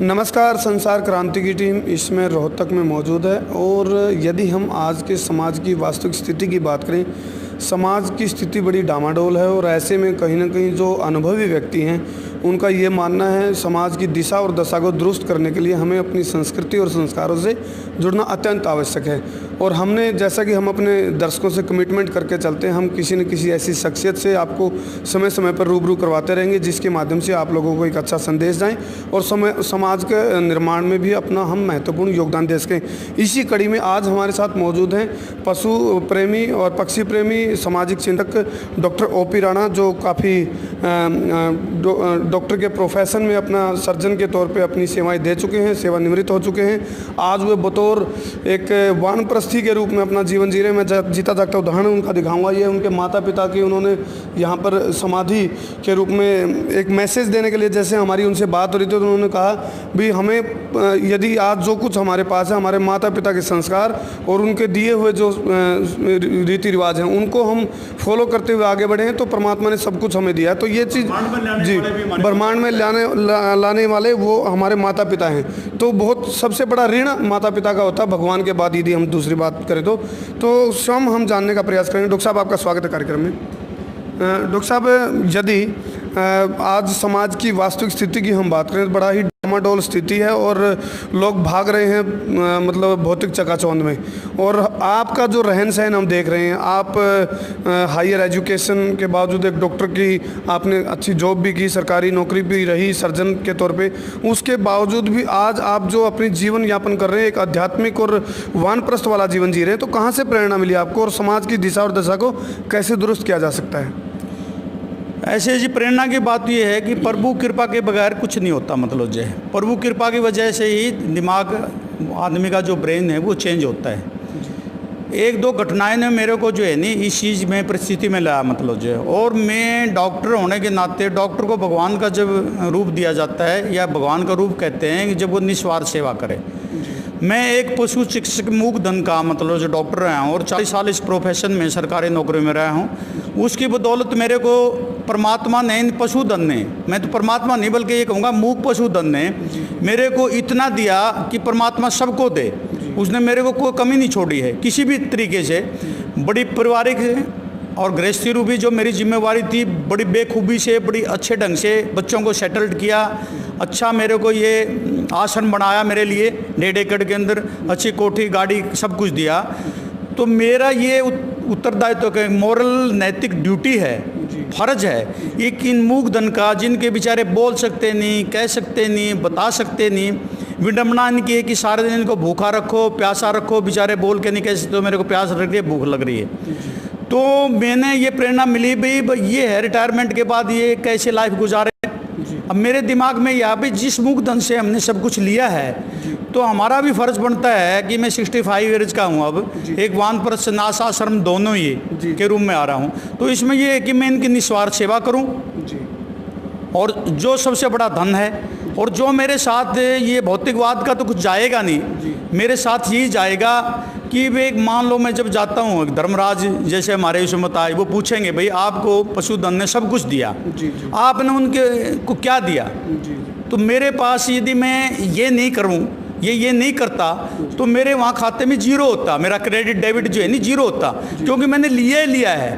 नमस्कार। संसार क्रांति की टीम इसमें रोहतक में मौजूद है और यदि हम आज के समाज की वास्तविक स्थिति की बात करें, समाज की स्थिति बड़ी डामाडोल है और ऐसे में कहीं न कहीं जो अनुभवी व्यक्ति हैं उनका ये मानना है समाज की दिशा और दशा को दुरुस्त करने के लिए हमें अपनी संस्कृति और संस्कारों से जुड़ना अत्यंत आवश्यक है। और हमने जैसा कि हम अपने दर्शकों से कमिटमेंट करके चलते हैं, हम किसी न किसी ऐसी शख्सियत से आपको समय समय पर रूबरू करवाते रहेंगे जिसके माध्यम से आप लोगों को एक अच्छा संदेश जाएँ और समाज के निर्माण में भी अपना हम महत्वपूर्ण योगदान दे सकें। इसी कड़ी में आज हमारे साथ मौजूद हैं पशु प्रेमी और पक्षी प्रेमी सामाजिक चिंतक डॉक्टर ओपी राणा, जो काफ़ी डॉक्टर के प्रोफेशन में अपना सर्जन के तौर पे अपनी सेवाएं दे चुके हैं, सेवानिवृत्त हो चुके हैं। आज वे बतौर एक वानप्रस्थी के रूप में अपना जीवन जी रहे हैं। मैं जीता जागता उदाहरण उनका दिखाऊंगा। ये उनके माता पिता की उन्होंने यहाँ पर समाधि के रूप में एक मैसेज देने के लिए जैसे हमारी उनसे बात हो रही थी तो उन्होंने कहा भी हमें यदि आज जो कुछ हमारे पास है, हमारे माता पिता के संस्कार और उनके दिए हुए जो रीति रिवाज हैं उनको हम फॉलो करते हुए आगे बढ़े हैं तो परमात्मा ने सब कुछ हमें दिया। तो ये चीज़ जी ब्रह्मांड में लाने वाले वो हमारे माता पिता हैं। तो बहुत सबसे बड़ा ऋण माता पिता का होता है भगवान के बाद, यदि हम दूसरी बात करें तो स्वयं हम जानने का प्रयास करेंगे। डॉक्टर साहब, आपका स्वागत है कार्यक्रम में। डॉक्टर साहब, यदि आज समाज की वास्तविक स्थिति की हम बात करें तो बड़ा ही डामाडोल स्थिति है और लोग भाग रहे हैं मतलब भौतिक चकाचौंध में, और आपका जो रहन सहन हम देख रहे हैं, आप हायर एजुकेशन के बावजूद एक डॉक्टर की आपने अच्छी जॉब भी की, सरकारी नौकरी भी रही सर्जन के तौर पे, उसके बावजूद भी आज आप जो अपनी जीवन यापन कर रहे हैं एक आध्यात्मिक और वानप्रस्थ वाला जीवन जी रहे हैं, तो कहाँ से प्रेरणा मिली आपको और समाज की दिशा और दशा को कैसे दुरुस्त किया जा सकता है? ऐसे जी प्रेरणा की बात ये है कि प्रभु कृपा के बगैर कुछ नहीं होता। मतलब जो है प्रभु कृपा की वजह से ही दिमाग आदमी का जो ब्रेन है वो चेंज होता है। एक दो घटनाएं ने मेरे को जो है नहीं इस चीज़ में परिस्थिति में लाया। मतलब जो है, और मैं डॉक्टर होने के नाते डॉक्टर को भगवान का जब रूप दिया जाता है या भगवान का रूप कहते हैं कि जब वो निस्वार्थ सेवा करे। मैं एक पशु चिकित्सक मूक धन का मतलब जो डॉक्टर रहा हूँ और 40 साल इस प्रोफेशन में सरकारी नौकरी में रहा हूँ। उसकी बदौलत मेरे को परमात्मा ने, पशुधन ने, मैं तो परमात्मा नहीं बल्कि ये कहूँगा मूक पशुधन ने मेरे को इतना दिया कि परमात्मा सबको दे। उसने मेरे को कोई कमी नहीं छोड़ी है किसी भी तरीके से। बड़ी पारिवारिक और गृहस्थी रूपी जो मेरी जिम्मेवारी थी बड़ी बेखूबी से, बड़ी अच्छे ढंग से बच्चों को सेटल्ड किया। अच्छा मेरे को ये आश्रम बनाया मेरे लिए 1.5 एकड़ के अंदर, अच्छी कोठी गाड़ी सब कुछ दिया। तो मेरा ये उत्तरदायित्व का मोरल नैतिक ड्यूटी है, फर्ज है एक इन मूक धन का, जिनके बेचारे बोल सकते नहीं, कह सकते नहीं, बता सकते नहीं, विडम्बना इनकी है कि सारे दिन इनको भूखा रखो, प्यासा रखो, बेचारे बोल के नहीं कह सकते तो मेरे को प्यास लग रही है, भूख लग रही है। तो मैंने ये प्रेरणा मिली भाई ये है रिटायरमेंट के बाद ये कैसे लाइफ गुजारे। अब मेरे दिमाग में यह भी जिस मूक धन से हमने सब कुछ लिया है तो हमारा भी फर्ज बनता है कि मैं 65 ईयर्स का हूँ, अब एक वानप्रस्थ नाश आश्रम दोनों ही के रूप में आ रहा हूँ। तो इसमें ये है कि मैं इनकी निस्वार्थ सेवा करूँ और जो सबसे बड़ा धन है और जो मेरे साथ ये भौतिकवाद का तो कुछ जाएगा नहीं, मेरे साथ यही जाएगा कि वे मान लो मैं जब जाता हूँ धर्मराज जैसे हमारे विश्वमत आए, वो पूछेंगे भाई आपको पशुधन ने सब कुछ दिया, आपने उनके को क्या दिया? तो मेरे पास यदि मैं ये नहीं करूँ ये नहीं करता तो मेरे वहाँ खाते में जीरो होता, मेरा क्रेडिट डेबिट जो है नहीं जीरो होता, क्योंकि मैंने लिया है।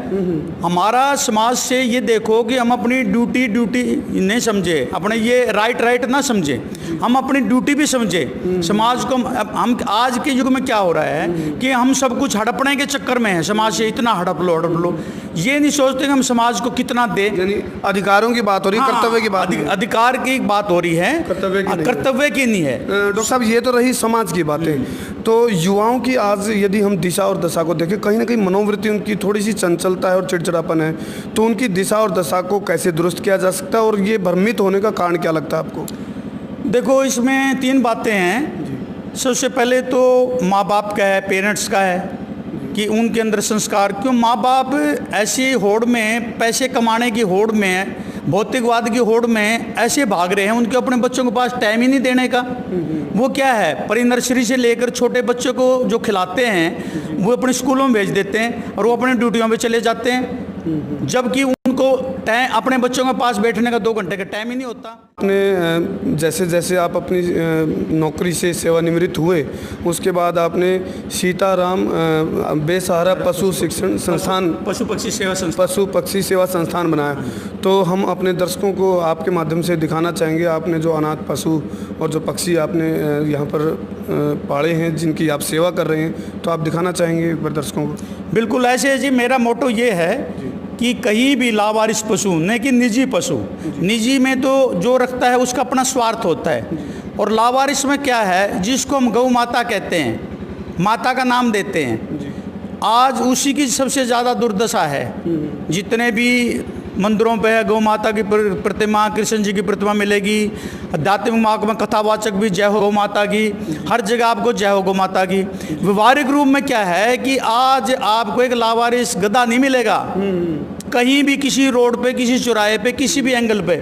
हमारा समाज से ये देखो कि हम अपनी ड्यूटी नहीं समझे, अपने ये राइट ना समझे, हम अपनी ड्यूटी भी समझे। समाज को हम आज के युग में क्या हो रहा है कि हम सब कुछ हड़पने के चक्कर में है, समाज से इतना हड़प लो, ये नहीं सोचते कि हम समाज को कितना दे। यानी अधिकारों की बात हो रही है, कर्तव्य की बात, अधिकार की बात हो रही है, कर्तव्य की नहीं है। डॉक्टर साहब, ये तो रही समाज की बातें। तो युवाओं की आज यदि हम दिशा और दशा को देखें, कहीं ना कहीं मनोवृत्ति उनकी थोड़ी सी चंचलता है और चिड़चिड़ापन है, तो उनकी दिशा और दशा को कैसे दुरुस्त किया जा सकता है और ये भ्रमित होने का कारण क्या लगता है आपको? देखो, इसमें 3 बातें हैं। सबसे पहले तो माँ बाप का है, पेरेंट्स का है कि उनके अंदर संस्कार, क्यों माँ बाप ऐसी होड़ में, पैसे कमाने की होड़ में, भौतिकवाद की होड़ में ऐसे भाग रहे हैं, उनके अपने बच्चों के पास टाइम ही नहीं देने का। वो क्या है, प्री नर्सरी से लेकर छोटे बच्चों को जो खिलाते हैं वो अपने स्कूलों में भेज देते हैं और वो अपनी ड्यूटियों पे चले जाते हैं, जबकि उनको उनको टाइम अपने बच्चों के पास बैठने का 2 घंटे का टाइम ही नहीं होता। आपने जैसे जैसे आप अपनी नौकरी से सेवानिवृत्त हुए, उसके बाद आपने सीताराम बेसहारा पशु शिक्षण संस्थान, पशु पक्षी सेवा संस्थान बनाया। तो हम अपने दर्शकों को आपके माध्यम से दिखाना चाहेंगे, आपने जो अनाथ पशु और जो पक्षी आपने यहाँ पर पाले हैं, जिनकी आप सेवा कर रहे हैं, तो आप दिखाना चाहेंगे एक बार दर्शकों को? बिल्कुल ऐसे है जी। मेरा मोटो ये है कि कहीं भी लावारिस पशु, न कि निजी पशु, निजी में तो जो रखता है उसका अपना स्वार्थ होता है, और लावारिस में क्या है, जिसको हम गौ माता कहते हैं, माता का नाम देते हैं, आज उसी की सबसे ज़्यादा दुर्दशा है। जितने भी मंदिरों पे है गौ माता की प्रतिमा, कृष्ण जी की प्रतिमा मिलेगी, आध्यात्मिक मार्ग में कथावाचक भी जय हो गौ माता की, हर जगह आपको जय हो गौ माता की। व्यवहारिक रूप में क्या है कि आज आपको एक लावारिस गधा नहीं मिलेगा कहीं भी, किसी रोड पे, किसी चौराहे पे, किसी भी एंगल पे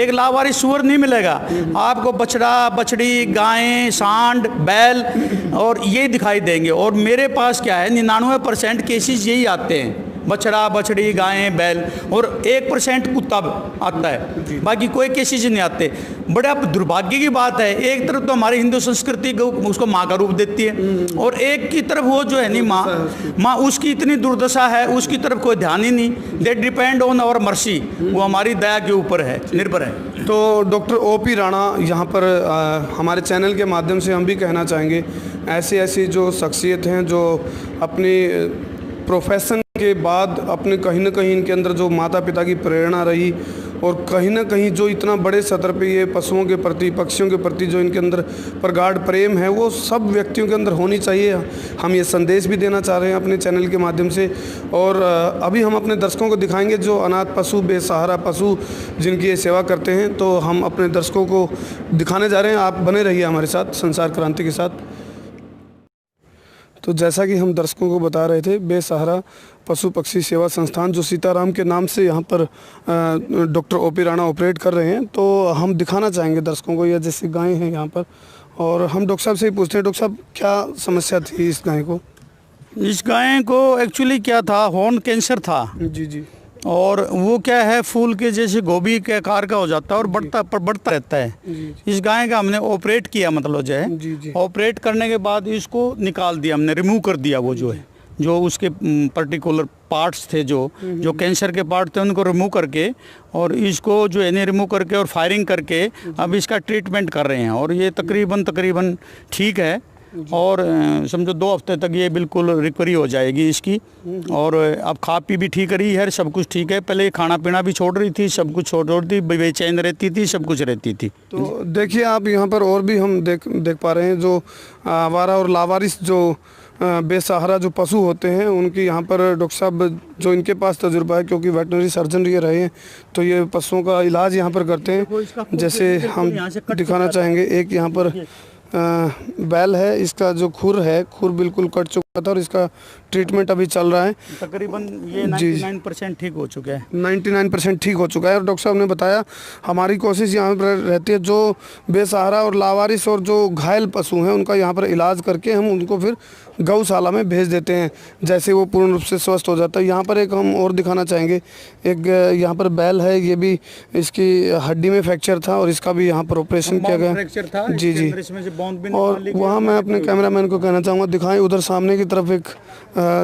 एक लावारिस सूअर नहीं मिलेगा आपको। बछड़ा, बछड़ी, गायें, सांड, बैल और ये दिखाई देंगे। और मेरे पास क्या है, 99% केसेस यही आते हैं, बछड़ा, बछड़ी, गायें, बैल, और 1% कुत्ता आता है, बाकी कोई केसेस नहीं आते। बड़े अब दुर्भाग्य की बात है, एक तरफ तो हमारी हिंदू संस्कृति उसको माँ का रूप देती है, और एक की तरफ वो जो है नहीं माँ उसकी इतनी दुर्दशा है, उसकी तरफ कोई ध्यान ही नहीं। They depend on our mercy, वो हमारी दया के ऊपर है, निर्भर है। तो डॉक्टर OP राणा, यहाँ पर हमारे चैनल के माध्यम से हम भी कहना चाहेंगे, ऐसी ऐसी जो शख्सियत हैं जो अपनी प्रोफेशन के बाद अपने कहीं ना कहीं इनके अंदर जो माता पिता की प्रेरणा रही, और कहीं ना कहीं जो इतना बड़े स्तर पे ये पशुओं के प्रति, पक्षियों के प्रति जो इनके अंदर प्रगाढ़ प्रेम है, वो सब व्यक्तियों के अंदर होनी चाहिए। हम ये संदेश भी देना चाह रहे हैं अपने चैनल के माध्यम से। और अभी हम अपने दर्शकों को दिखाएंगे जो अनाथ पशु, बेसहारा पशु जिनकी ये सेवा करते हैं, तो हम अपने दर्शकों को दिखाने जा रहे हैं। आप बने रहिए हमारे साथ संसार क्रांति के साथ। तो जैसा कि हम दर्शकों को बता रहे थे, बेसहारा पशु पक्षी सेवा संस्थान जो सीताराम के नाम से यहाँ पर डॉक्टर OP राणा ऑपरेट कर रहे हैं, तो हम दिखाना चाहेंगे दर्शकों को। यह जैसे गायें हैं यहाँ पर, और हम डॉक्टर साहब से ही पूछते हैं, डॉक्टर साहब क्या समस्या थी इस गाय को? इस गाय को एक्चुअली क्या था, हॉर्न कैंसर था। जी। और वो क्या है, फूल के जैसे गोभी के आकार का हो जाता है और बढ़ता रहता है। इस गाय का हमने ऑपरेट किया, मतलब जो है ऑपरेट करने के बाद इसको निकाल दिया हमने, रिमूव कर दिया। वो जो है, जो उसके पर्टिकुलर पार्ट्स थे, जो कैंसर के पार्ट थे, उनको रिमूव करके, और इसको जो है रिमूव करके और फायरिंग करके अब इसका ट्रीटमेंट कर रहे हैं। और ये तकरीबन ठीक है, और समझो 2 हफ्ते तक ये बिल्कुल रिकवरी हो जाएगी इसकी। और अब खा पी भी ठीक रही है, सब कुछ ठीक है। पहले खाना पीना भी छोड़ रही थी, सब कुछ छोड़ रही थी, बेचैन रहती थी, सब कुछ रहती थी। तो देखिए आप यहाँ पर और भी हम देख पा रहे हैं, जो आवारा और लावारिस जो बेसहारा जो पशु होते हैं, उनकी यहाँ पर डॉक्टर साहब जो इनके पास तजुर्बा है, क्योंकि वेटनरी सर्जन ये रहे हैं, तो ये पशुओं का इलाज यहाँ पर करते हैं। जैसे हम दिखाना चाहेंगे, एक यहाँ पर बैल है, इसका जो खुर है, खुर बिल्कुल कट चुका था और इसका ट्रीटमेंट अभी चल रहा है। तकरीबन ये 99% ठीक हो चुका है। 99% ठीक हो चुका है। और डॉक्टर साहब ने बताया हमारी कोशिश यहाँ पर रहती है, जो बेसहारा और लावारिस और जो घायल पशु हैं उनका यहाँ पर इलाज करके हम उनको फिर गौशाला में भेज देते हैं, जैसे वो पूर्ण रूप से स्वस्थ हो जाता है। यहाँ पर एक हम और दिखाना चाहेंगे, एक यहाँ पर बैल है, ये भी इसकी हड्डी में फ्रैक्चर था और इसका भी यहाँ पर ऑपरेशन किया गया। जी। और वहाँ मैं अपने कैमरामैन को कहना चाहूँगा, दिखाएं उधर सामने की तरफ एक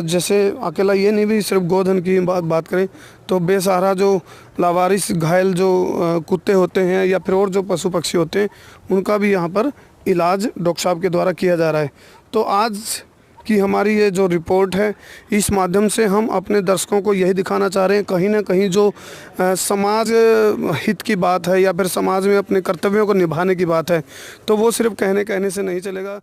जैसे अकेला ये नहीं भी सिर्फ गोधन की बात करें, तो बेसहारा जो लावारिस घायल जो कुत्ते होते हैं या फिर और जो पशु पक्षी होते हैं, उनका भी यहाँ पर इलाज डॉक्टर साहब के द्वारा किया जा रहा है। तो आज की हमारी ये जो रिपोर्ट है, इस माध्यम से हम अपने दर्शकों को यही दिखाना चाह रहे हैं, कहीं ना कहीं जो समाज हित की बात है या फिर समाज में अपने कर्तव्यों को निभाने की बात है, तो वो सिर्फ कहने से नहीं चलेगा।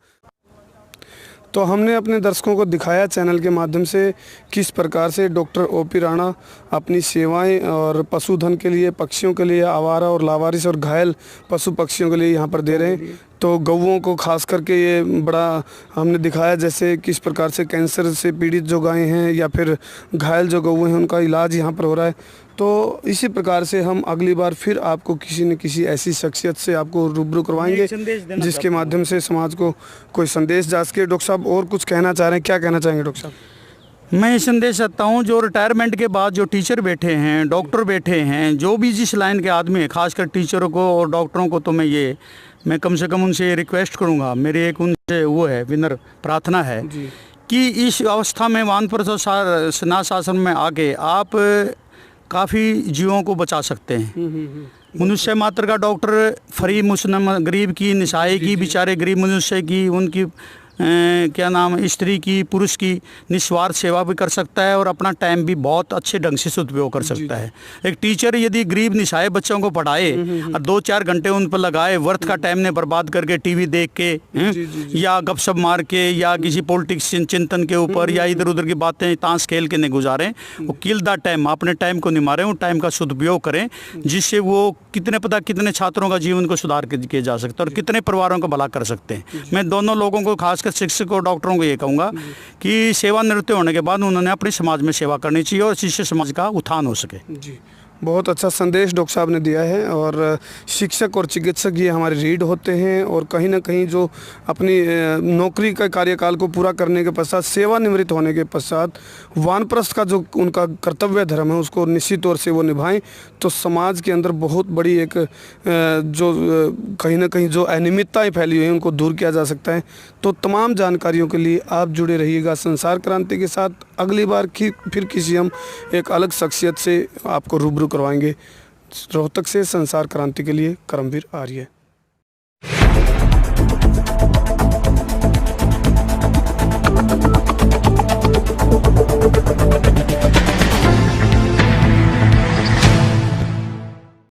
तो हमने अपने दर्शकों को दिखाया चैनल के माध्यम से किस प्रकार से डॉक्टर OP राणा अपनी सेवाएं और पशुधन के लिए, पक्षियों के लिए, आवारा और लावारिस और घायल पशु पक्षियों के लिए यहाँ पर दे रहे हैं। तो गौओं को खास करके ये बड़ा हमने दिखाया, जैसे किस प्रकार से कैंसर से पीड़ित जो गायें हैं या फिर घायल जो गौएं हैं, उनका इलाज यहाँ पर हो रहा है। तो इसी प्रकार से हम अगली बार फिर आपको किसी न किसी ऐसी शख्सियत से आपको रूबरू करवाएंगे जिसके माध्यम से समाज को कोई संदेश जा सके। डॉक्टर साहब और कुछ कहना चाह रहे हैं, क्या कहना चाहेंगे डॉक्टर साहब? मैं ये संदेश देता हूँ, जो रिटायरमेंट के बाद जो टीचर बैठे हैं, डॉक्टर बैठे हैं, जो भी जिस लाइन के आदमी है, खासकर टीचरों को और डॉक्टरों को, तो मैं कम से कम उनसे रिक्वेस्ट करूँगा, मेरी एक उनसे वो है विनर प्रार्थना है कि इस अवस्था में वानप्रस्थ सन्यास आश्रम में आके आप काफ़ी जीवों को बचा सकते हैं। मनुष्य मात्र का डॉक्टर फ्री मुस्लिम गरीब की, निशाई की, बेचारे गरीब मनुष्य की, उनकी क्या नाम है, स्त्री की, पुरुष की निस्वार्थ सेवा भी कर सकता है और अपना टाइम भी बहुत अच्छे ढंग से सदुपयोग कर सकता है। एक टीचर यदि गरीब निशाए बच्चों को पढ़ाए और 2-4 घंटे उन पर लगाए, वर्थ का टाइम ने बर्बाद करके टीवी देख के या गपशप मार के या किसी पॉलिटिक्स चिंतन के ऊपर या इधर उधर की बातें ताश खेल के नहीं गुजारें, वो किल द टाइम, अपने टाइम को नहीं मारें, उन टाइम का सदुपयोग करें, जिससे वो कितने छात्रों का जीवन को सुधार किया जा सकता है और कितने परिवारों का भला कर सकते हैं। मैं दोनों लोगों को, खासकर शिक्षक और डॉक्टरों को ये कहूँगा कि सेवानिवृत्त होने के बाद उन्होंने अपने समाज में सेवा करनी चाहिए और जिससे समाज का उत्थान हो सके। जी, बहुत अच्छा संदेश डॉक्टर साहब ने दिया है। और शिक्षक और चिकित्सक ये हमारे रीढ़ होते हैं और कहीं ना कहीं जो अपनी नौकरी का कार्यकाल को पूरा करने के पश्चात, सेवानिवृत्त होने के पश्चात वानप्रस्थ का जो उनका कर्तव्य धर्म है उसको निश्चित तौर से वो निभाएं, तो समाज के अंदर बहुत बड़ी एक जो कहीं ना कहीं जो अनियमितताएँ फैली हुई हैं उनको दूर किया जा सकता है। तो तमाम जानकारियों के लिए आप जुड़े रहिएगा संसार क्रांति के साथ। अगली बार फिर किसी हम एक अलग शख्सियत से आपको रूबरू करवाएंगे। रोहतक से संसार क्रांति के लिए करमवीर आर्य।